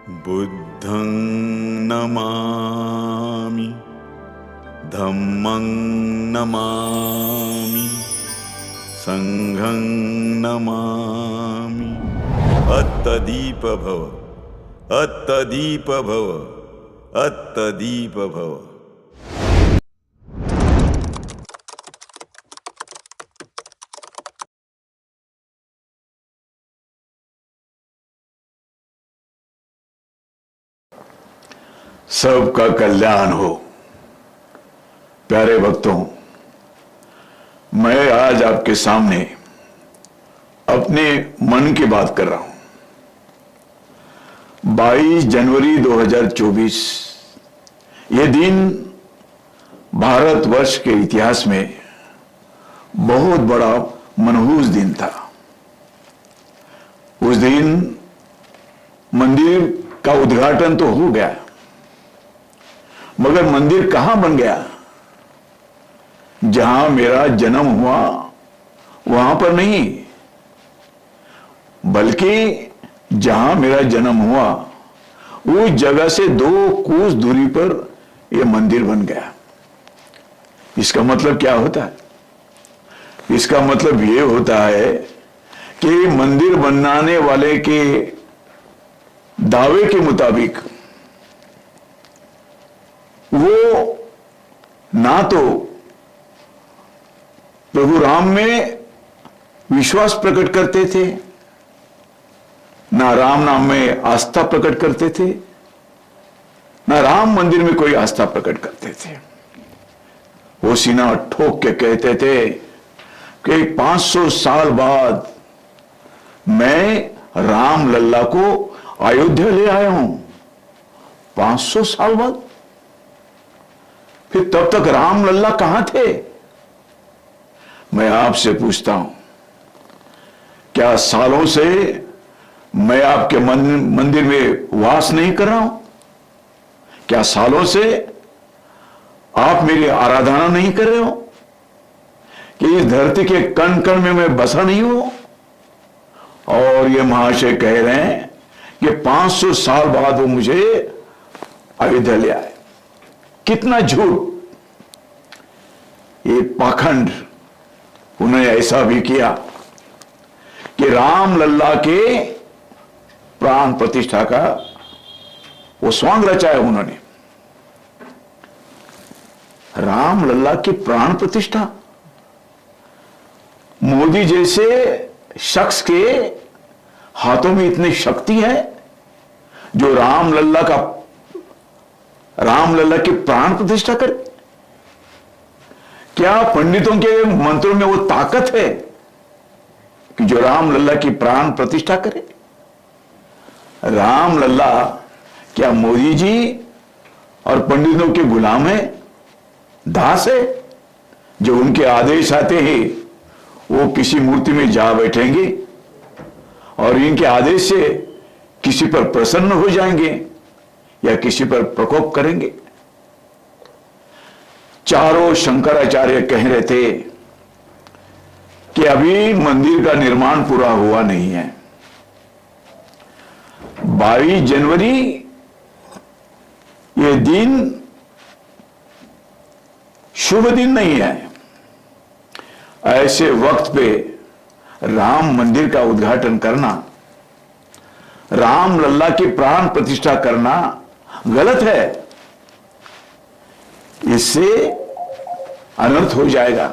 बुद्धं नमामि, धम्मं नमामि, संघं नमामि। अत्तदीप भव, अत्तदीप भव, अत्तदीप भव। सबका कल्याण हो। प्यारे भक्तों, मैं आज आपके सामने अपने मन की बात कर रहा हूं। 22 जनवरी 2024 ये दिन भारतवर्ष के इतिहास में बहुत बड़ा मनहूस दिन था। उस दिन मंदिर का उद्घाटन तो हो गया, मगर मंदिर कहां बन गया? जहां मेरा जन्म हुआ वहां पर नहीं, बल्कि जहां मेरा जन्म हुआ उस जगह से 2 कोस दूरी पर यह मंदिर बन गया। इसका मतलब क्या होता है? इसका मतलब यह होता है कि मंदिर बनाने वाले के दावे के मुताबिक वो ना तो प्रभु राम में विश्वास प्रकट करते थे, ना राम नाम में आस्था प्रकट करते थे, ना राम मंदिर में कोई आस्था प्रकट करते थे। वो सीना ठोक के कहते थे कि 500 साल बाद मैं राम लल्ला को अयोध्या ले आया हूं। 500 साल बाद? फिर तब तक राम लल्ला कहां थे? मैं आपसे पूछता हूं, क्या सालों से मैं आपके मंदिर में वास नहीं कर रहा हूं? क्या सालों से आप मेरी आराधना नहीं कर रहे हो? कि इस धरती के कण कण में मैं बसा नहीं हूं? और ये महाशय कह रहे हैं कि 500 साल बाद वो मुझे अयोध्या ले आए। कितना झूठ! ये पाखंड! उन्होंने ऐसा भी किया कि राम लल्ला के प्राण प्रतिष्ठा का वो स्वांग रचाया उन्होंने। राम लल्ला की प्राण प्रतिष्ठा! मोदी जैसे शख्स के हाथों में इतनी शक्ति है जो राम लल्ला की प्राण प्रतिष्ठा करे? क्या पंडितों के मंत्रों में वो ताकत है कि जो राम लल्ला की प्राण प्रतिष्ठा करे? राम लल्ला क्या मोदी जी और पंडितों के गुलाम है, दास है, जो उनके आदेश आते ही वो किसी मूर्ति में जा बैठेंगे और इनके आदेश से किसी पर प्रसन्न हो जाएंगे या किसी पर प्रकोप करेंगे? चारों शंकराचार्य कह रहे थे कि अभी मंदिर का निर्माण पूरा हुआ नहीं है। 22 जनवरी ये दिन शुभ दिन नहीं है। ऐसे वक्त पे राम मंदिर का उद्घाटन करना, राम लल्ला की प्राण प्रतिष्ठा करना गलत है। इससे अनर्थ हो जाएगा।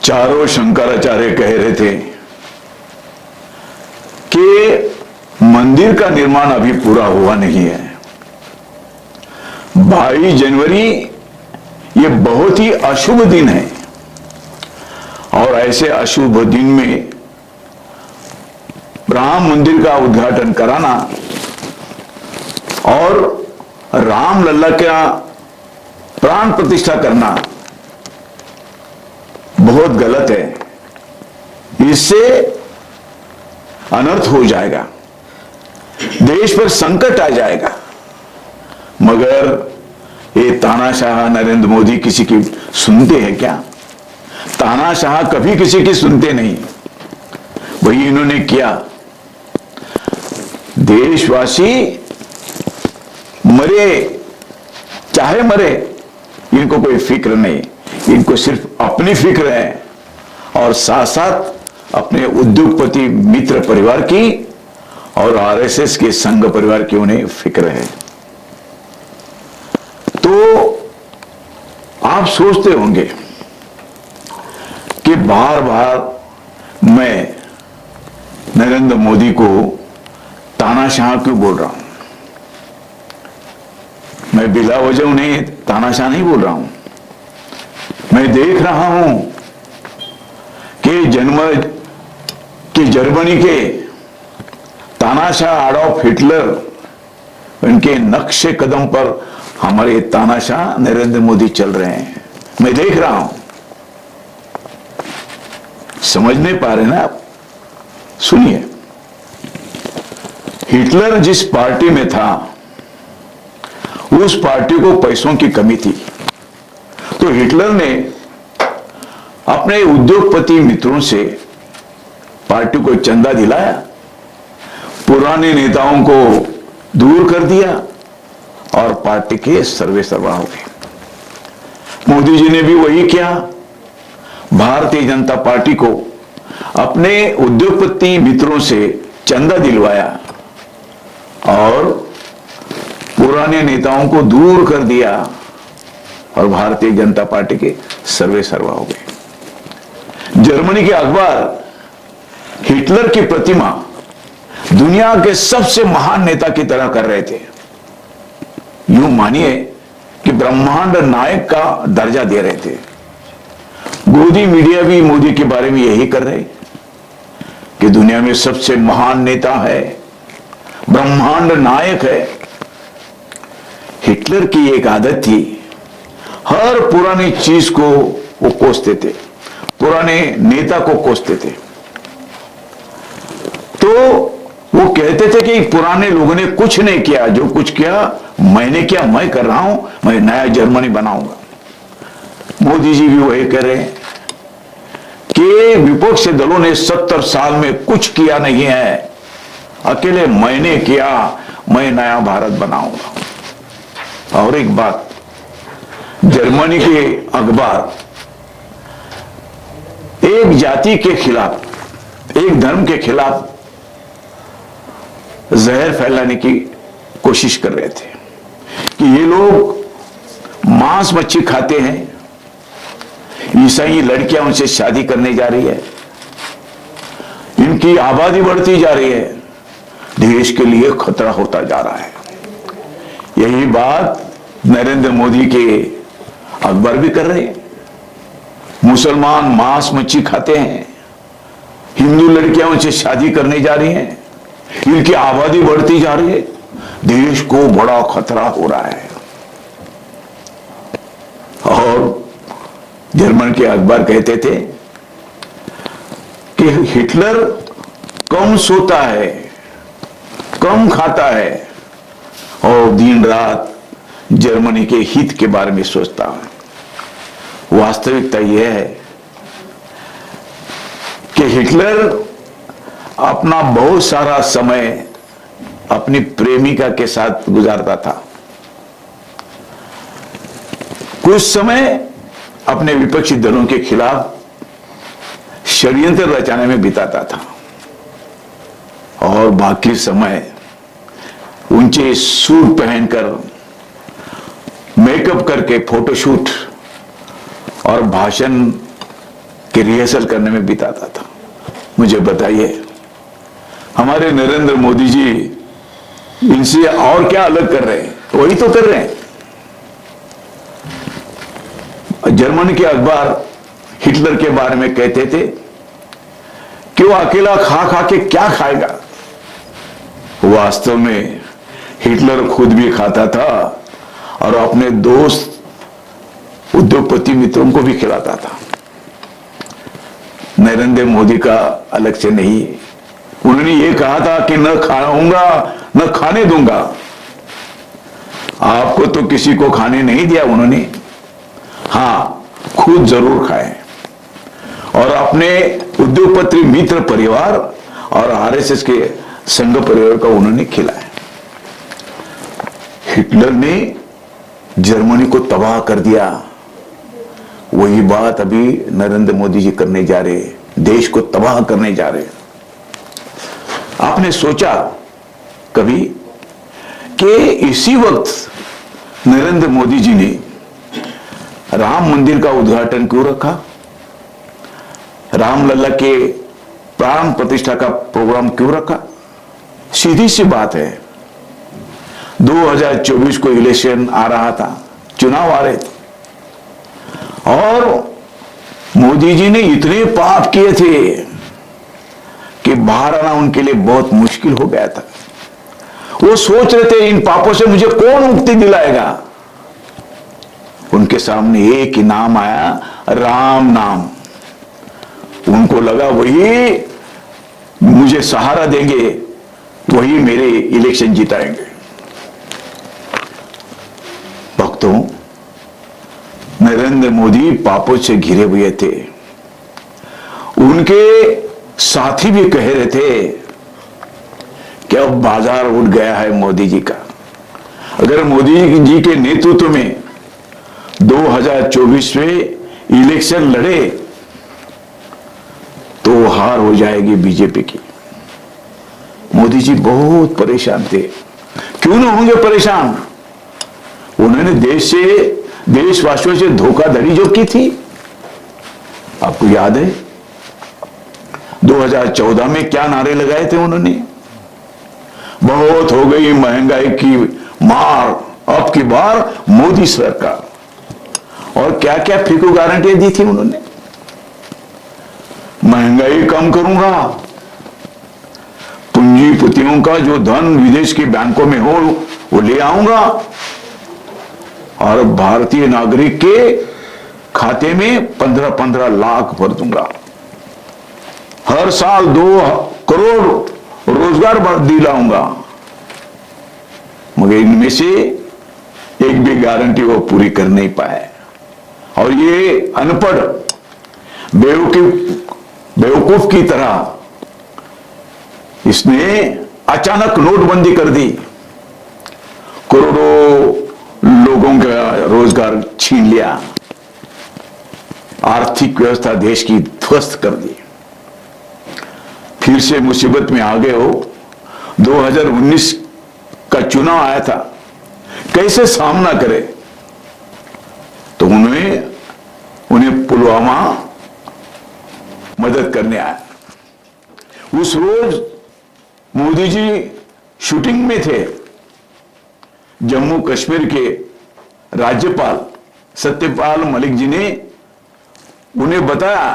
चारों शंकराचार्य कह रहे थे कि मंदिर का निर्माण अभी पूरा हुआ नहीं है। 22 जनवरी ये बहुत ही अशुभ दिन है और ऐसे अशुभ दिन में राम मंदिर का उद्घाटन कराना और राम लल्ला का प्राण प्रतिष्ठा करना बहुत गलत है। इससे अनर्थ हो जाएगा, देश पर संकट आ जाएगा। मगर ये तानाशाह नरेंद्र मोदी किसी की सुनते हैं क्या? तानाशाह कभी किसी की सुनते नहीं। वही इन्होंने किया। देशवासी मरे चाहे मरे, इनको कोई फिक्र नहीं, इनको सिर्फ अपनी फिक्र है और साथ साथ अपने उद्योगपति मित्र परिवार की और आरएसएस के संघ परिवार की उन्हें फिक्र है। तो आप सोचते होंगे कि बार बार मैं नरेंद्र मोदी को तानाशाह क्यों बोल रहा हूं। मैं बिला वजह उन्हें तानाशाह नहीं बोल रहा हूं। मैं देख रहा हूं कि जर्मनी के तानाशाह एडॉल्फ हिटलर, उनके नक्शे कदम पर हमारे तानाशाह नरेंद्र मोदी चल रहे हैं। मैं देख रहा हूं। समझ नहीं पा रहे ना आप? सुनिए, हिटलर जिस पार्टी में था उस पार्टी को पैसों की कमी थी, तो हिटलर ने अपने उद्योगपति मित्रों से पार्टी को चंदा दिलाया, पुराने नेताओं को दूर कर दिया और पार्टी के सर्वे सर्वा हो गए। मोदी जी ने भी वही किया। भारतीय जनता पार्टी को अपने उद्योगपति मित्रों से चंदा दिलवाया और पुराने नेताओं को दूर कर दिया और भारतीय जनता पार्टी के सर्वे सर्वा हो गए। जर्मनी के अखबार हिटलर की प्रतिमा दुनिया के सबसे महान नेता की तरह कर रहे थे। यूं मानिए कि ब्रह्मांड नायक का दर्जा दे रहे थे। गोदी मीडिया भी मोदी के बारे में यही कर रहे कि दुनिया में सबसे महान नेता है, ब्रह्मांड नायक है। हिटलर की एक आदत थी, हर पुरानी चीज को वो कोसते थे, पुराने नेता को कोसते थे। तो वो कहते थे कि पुराने लोगों ने कुछ नहीं किया, जो कुछ किया मैंने किया, मैं कर रहा हूं, मैं नया जर्मनी बनाऊंगा। मोदी जी भी वही कह रहे हैं कि विपक्षी दलों ने 70 साल में कुछ किया नहीं है, अकेले मैंने किया, मैं नया भारत बनाऊंगा। और एक बात, जर्मनी के अखबार एक जाति के खिलाफ, एक धर्म के खिलाफ जहर फैलाने की कोशिश कर रहे थे कि ये लोग मांस मच्छी खाते हैं, ईसाई लड़कियां उनसे शादी करने जा रही है, इनकी आबादी बढ़ती जा रही है, देश के लिए खतरा होता जा रहा है। यही बात नरेंद्र मोदी के अखबार भी कर रहे हैं। मुसलमान मांस मच्छी खाते हैं, हिंदू लड़कियां उनसे शादी करने जा रही हैं, इनकी आबादी बढ़ती जा रही है, देश को बड़ा खतरा हो रहा है। और जर्मन के अखबार कहते थे कि हिटलर कम सोता है, कम खाता है और दिन रात जर्मनी के हित के बारे में सोचता है। वास्तविकता यह है कि हिटलर अपना बहुत सारा समय अपनी प्रेमिका के साथ गुजारता था, कुछ समय अपने विपक्षी दलों के खिलाफ षड्यंत्र रचाने में बिताता था और बाकी समय ऊंचे सूट पहनकर, मेकअप करके फोटोशूट और भाषण की रिहर्सल करने में बिताता था। मुझे बताइए, हमारे नरेंद्र मोदी जी इनसे और क्या अलग कर रहे हैं? वही तो कर रहे हैं। जर्मनी के अखबार हिटलर के बारे में कहते थे कि वो अकेला खा खा के क्या खाएगा। वास्तव में हिटलर खुद भी खाता था और अपने दोस्त उद्योगपति मित्रों को भी खिलाता था। नरेंद्र मोदी का अलग से नहीं। उन्होंने ये कहा था कि न खाऊंगा न खाने दूंगा। आपको तो किसी को खाने नहीं दिया उन्होंने, हाँ खुद जरूर खाए और अपने उद्योगपति मित्र परिवार और आरएसएस के संघ परिवार का उन्होंने खिलाया। हिटलर ने जर्मनी को तबाह कर दिया, वही बात अभी नरेंद्र मोदी जी करने जा रहे, देश को तबाह करने जा रहे। आपने सोचा कभी कि इसी वक्त नरेंद्र मोदी जी ने राम मंदिर का उद्घाटन क्यों रखा, रामलला के प्राण प्रतिष्ठा का प्रोग्राम क्यों रखा? सीधी सी बात है, 2024 को इलेक्शन आ रहा था, चुनाव आ रहे थे, और मोदी जी ने इतने पाप किए थे कि बाहर आना उनके लिए बहुत मुश्किल हो गया था। वो सोच रहे थे इन पापों से मुझे कौन मुक्ति दिलाएगा। उनके सामने एक ही नाम आया, राम नाम। उनको लगा वही मुझे सहारा देंगे, वही मेरे इलेक्शन जिताएंगे। भक्तों, नरेंद्र मोदी पापों से घिरे हुए थे। उनके साथी भी कह रहे थे कि अब बाजार उठ गया है मोदी जी का। अगर मोदी जी के नेतृत्व में 2024 में इलेक्शन लड़े तो हार हो जाएगी बीजेपी की। मोदी जी बहुत परेशान थे। क्यों न होंगे परेशान? उन्होंने देशवासियों से धोखाधड़ी जो की थी, आपको याद है 2014 में क्या नारे लगाए थे उन्होंने? बहुत हो गई महंगाई की मार, अब की बार मोदी सरकार। और क्या क्या फीकू गारंटी दी थी उन्होंने? महंगाई कम करूंगा, पूंजीपतियों का जो धन विदेश के बैंकों में हो वो ले आऊंगा, और भारतीय नागरिक के खाते में 15-15 लाख भर दूंगा, हर साल 2 करोड़ रोजगार दिलाऊंगा। मगर इनमें से एक भी गारंटी वो पूरी कर नहीं पाए। और ये अनपढ़ बेवकूफ की तरह इसने अचानक नोटबंदी कर दी, करोड़ों लोगों का रोजगार छीन लिया, आर्थिक व्यवस्था देश की ध्वस्त कर दी। फिर से मुसीबत में आ गए हो। 2019 का चुनाव आया था, कैसे सामना करे? तो उन्हें पुलवामा मदद करने आया। उस रोज मोदी जी शूटिंग में थे। जम्मू कश्मीर के राज्यपाल सत्यपाल मलिक जी ने उन्हें बताया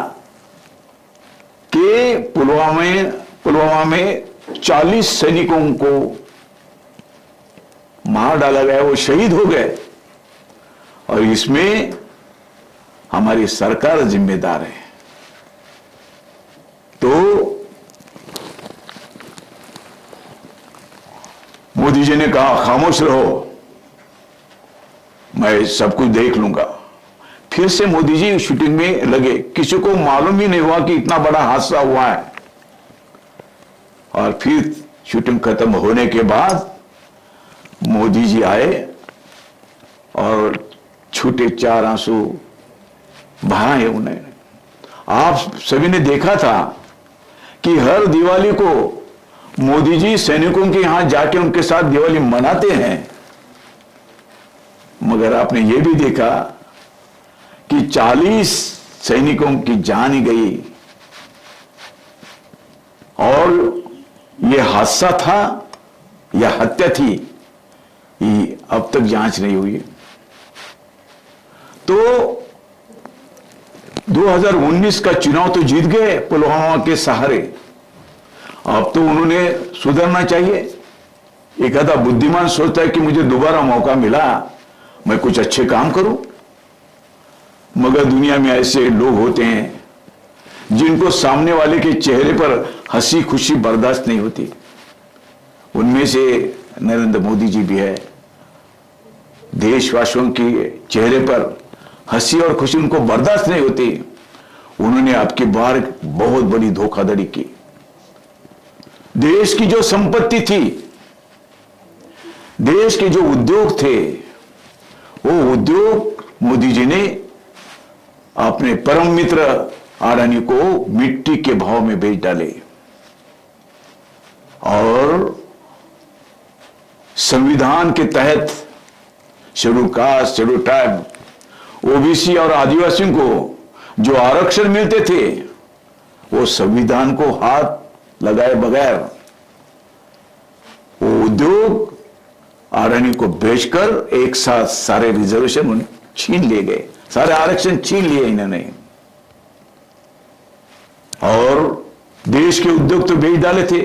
कि पुलवामा में 40 सैनिकों को मार डाला गया, वो शहीद हो गए, और इसमें हमारी सरकार जिम्मेदार है। तो मोदी जी ने कहा खामोश रहो, मैं सब कुछ देख लूंगा। फिर से मोदी जी शूटिंग में लगे। किसी को मालूम ही नहीं हुआ कि इतना बड़ा हादसा हुआ है। और फिर शूटिंग खत्म होने के बाद मोदी जी आए और छूटे 4 आंसू बहाए उन्हें। आप सभी ने देखा था कि हर दिवाली को मोदी जी सैनिकों के यहां जाके उनके साथ दिवाली मनाते हैं। मगर आपने यह भी देखा कि 40 सैनिकों की जान ही गई, और यह हादसा था या हत्या थी, ये अब तक जांच नहीं हुई। तो 2019 का चुनाव तो जीत गए पुलवामा के सहारे। अब तो उन्होंने सुधरना चाहिए। एक आधा बुद्धिमान सोचता है कि मुझे दोबारा मौका मिला, मैं कुछ अच्छे काम करूं। मगर दुनिया में ऐसे लोग होते हैं जिनको सामने वाले के चेहरे पर हंसी खुशी बर्दाश्त नहीं होती। उनमें से नरेंद्र मोदी जी भी है। देशवासियों के चेहरे पर हंसी और खुशी उनको बर्दाश्त नहीं होती। उन्होंने आपकी बार बहुत बड़ी धोखाधड़ी की। देश की जो संपत्ति थी, देश के जो उद्योग थे, वो उद्योग मोदी जी ने अपने परम मित्र अडानी को मिट्टी के भाव में बेच डाले और संविधान के तहत schedule caste, schedule tribe, OBC और आदिवासियों को जो आरक्षण मिलते थे, वो संविधान को हाथ लगाए बगैर वो उद्योग अडानी को बेचकर एक साथ सारे रिजर्वेशन छीन लिए गए, सारे आरक्षण छीन लिए इन्होंने और देश के उद्योग तो बेच डाले थे।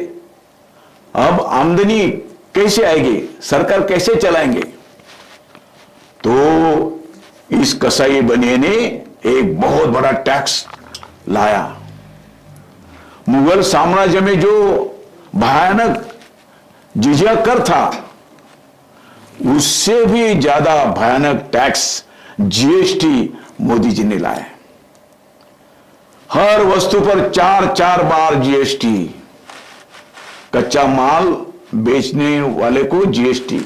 अब आमदनी कैसे आएगी, सरकार कैसे चलाएंगे? तो इस कसाई बनिए ने एक बहुत बड़ा टैक्स लाया। मुगल साम्राज्य में जो भयानक जिजिया कर था, उससे भी ज्यादा भयानक टैक्स जीएसटी मोदी जी ने लाया। हर वस्तु पर 4-4 बार जीएसटी, कच्चा माल बेचने वाले को जीएसटी,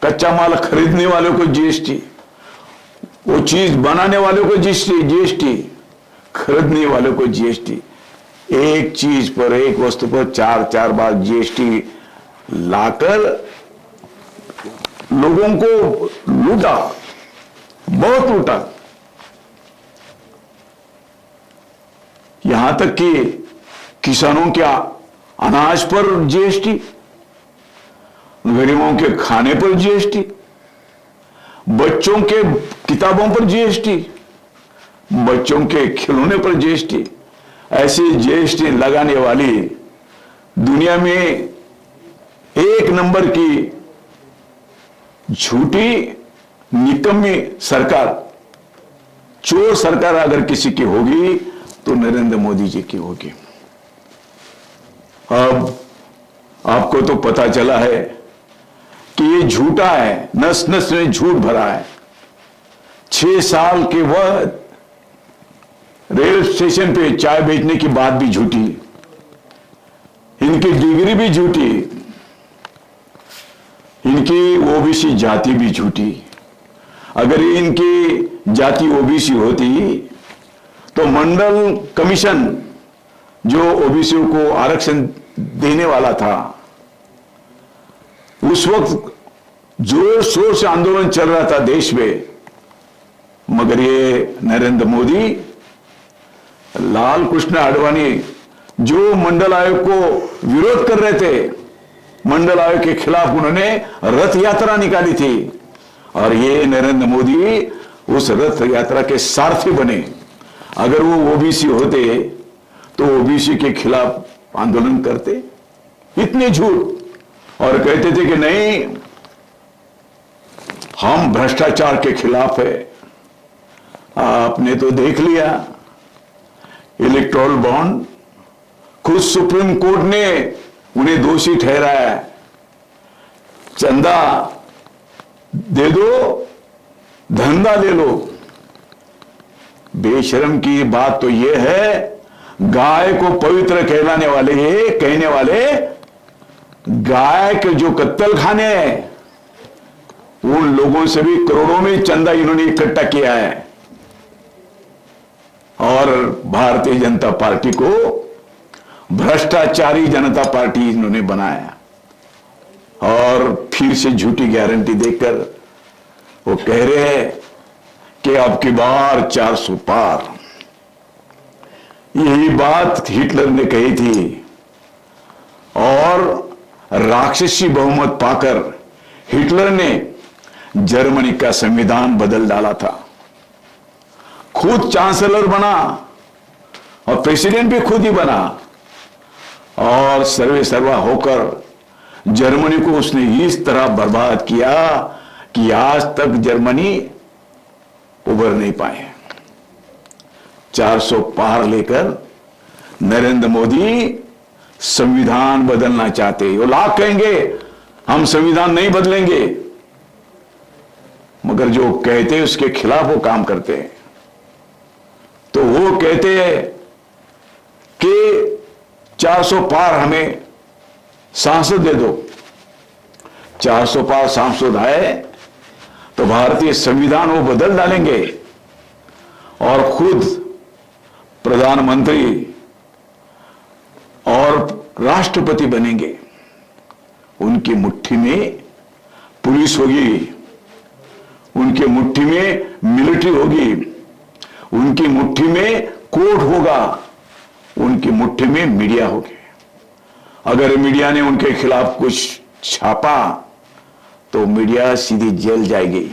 कच्चा माल खरीदने वाले को जीएसटी, वो चीज बनाने वाले को जीएसटी, खरीदने वाले को जीएसटी। एक चीज पर, एक वस्तु पर 4-4 बार जीएसटी लाकर लोगों को लूटा, बहुत लूटा। यहां तक कि किसानों के अनाज पर जीएसटी, गरीबों के खाने पर जीएसटी, बच्चों के किताबों पर जीएसटी, बच्चों के खिलौने पर जीएसटी। ऐसी जीएसटी लगाने वाली दुनिया में एक नंबर की झूठी निकम्मी सरकार, चोर सरकार अगर किसी की होगी तो नरेंद्र मोदी जी की होगी। अब आपको तो पता चला है कि ये झूठा है, नस नस में झूठ भरा है। 6 साल के बाद रेल स्टेशन पे चाय बेचने की बात भी झूठी, इनकी डिग्री भी झूठी, इनकी ओबीसी जाति भी झूठी। अगर इनकी जाति ओबीसी होती तो मंडल कमीशन जो ओबीसी को आरक्षण देने वाला था, उस वक्त जोर शोर से आंदोलन चल रहा था देश में, मगर ये नरेंद्र मोदी, लाल कृष्ण आडवाणी जो मंडल आयोग को विरोध कर रहे थे, मंडल आयोग के खिलाफ उन्होंने रथ यात्रा निकाली थी और ये नरेंद्र मोदी उस रथ यात्रा के सारथी बने। अगर वो ओबीसी होते तो ओबीसी के खिलाफ आंदोलन करते। इतने झूठ, और कहते थे कि नहीं, हम भ्रष्टाचार के खिलाफ है। आपने तो देख लिया, इलेक्टोरल बॉन्ड खुद सुप्रीम कोर्ट ने उन्हें दोषी ठहराया। चंदा दे दो, धंधा ले लो। बेशर्म की बात तो यह है, गाय को पवित्र कहलाने वाले, कहने वाले गाय के जो कत्तल खाने हैं, उन लोगों से भी करोड़ों में चंदा इन्होंने इकट्ठा किया है और भारतीय जनता पार्टी को भ्रष्टाचारी जनता पार्टी इन्होंने बनाया और फिर से झूठी गारंटी देकर वो कह रहे हैं कि अब की बार 400 पार। यही बात हिटलर ने कही थी और राक्षसी बहुमत पाकर हिटलर ने जर्मनी का संविधान बदल डाला था। खुद चांसलर बना और प्रेसिडेंट भी खुद ही बना और सर्वे सर्वा होकर जर्मनी को उसने इस तरह बर्बाद किया कि आज तक जर्मनी उभर नहीं पाए। 400 पार लेकर नरेंद्र मोदी संविधान बदलना चाहते। वो लाख कहेंगे हम संविधान नहीं बदलेंगे, मगर जो कहते हैं उसके खिलाफ वो काम करते हैं। तो वो कहते हैं कि 400 पार हमें सांसद दे दो। 400 पार सांसद आए तो भारतीय संविधान वो बदल डालेंगे और खुद प्रधानमंत्री और राष्ट्रपति बनेंगे। उनकी मुट्ठी में पुलिस होगी, उनकी मुट्ठी में मिलिट्री होगी, उनकी मुट्ठी में कोर्ट होगा, उनकी मुट्ठी में मीडिया होगी। अगर मीडिया ने उनके खिलाफ कुछ छापा तो मीडिया सीधी जेल जाएगी।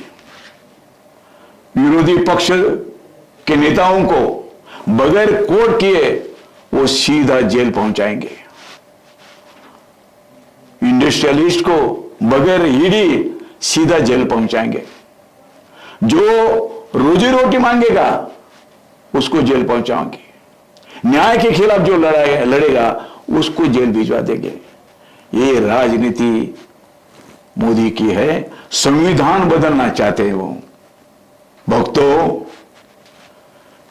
विरोधी पक्ष के नेताओं को बगैर कोर्ट किए वो सीधा जेल पहुंचाएंगे। इंडस्ट्रियलिस्ट को बगैर ईडी सीधा जेल पहुंचाएंगे। जो रोजी रोटी मांगेगा उसको जेल पहुंचाएंगे। न्याय के खिलाफ जो लड़ेगा उसको जेल भिजवा देंगे। ये राजनीति मोदी की है। संविधान बदलना चाहते हैं वो। भक्तों,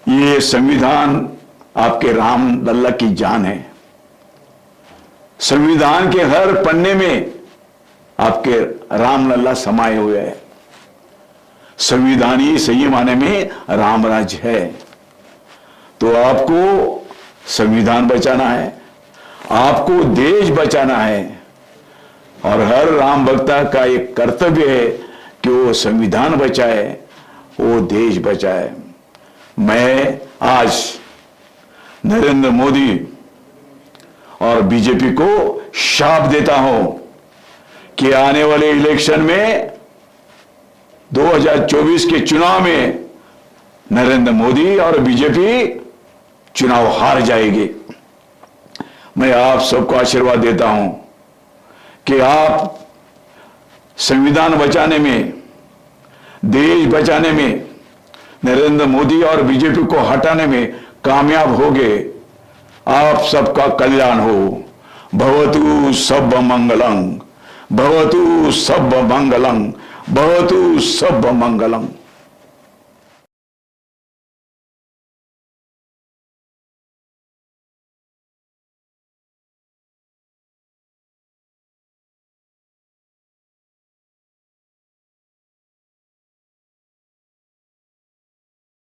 ये संविधान आपके राम लल्ला की जान है। संविधान के हर पन्ने में आपके राम लल्ला समाये हुए हैं। संविधान ही सही माने में रामराज है। तो आपको संविधान बचाना है, आपको देश बचाना है और हर राम भक्ता का एक कर्तव्य है कि वो संविधान बचाए, वो देश बचाए। मैं आज नरेंद्र मोदी और बीजेपी को शाप देता हूं कि आने वाले इलेक्शन में 2024 के चुनाव में नरेंद्र मोदी और बीजेपी चुनाव हार जाएगी। मैं आप सबको आशीर्वाद देता हूं कि आप संविधान बचाने में, देश बचाने में, नरेंद्र मोदी और बीजेपी को हटाने में कामयाब होगे। आप सबका कल्याण हो। भवतु सब मंगलम, भवतु सब मंगलम, भवतु सब मंगलम।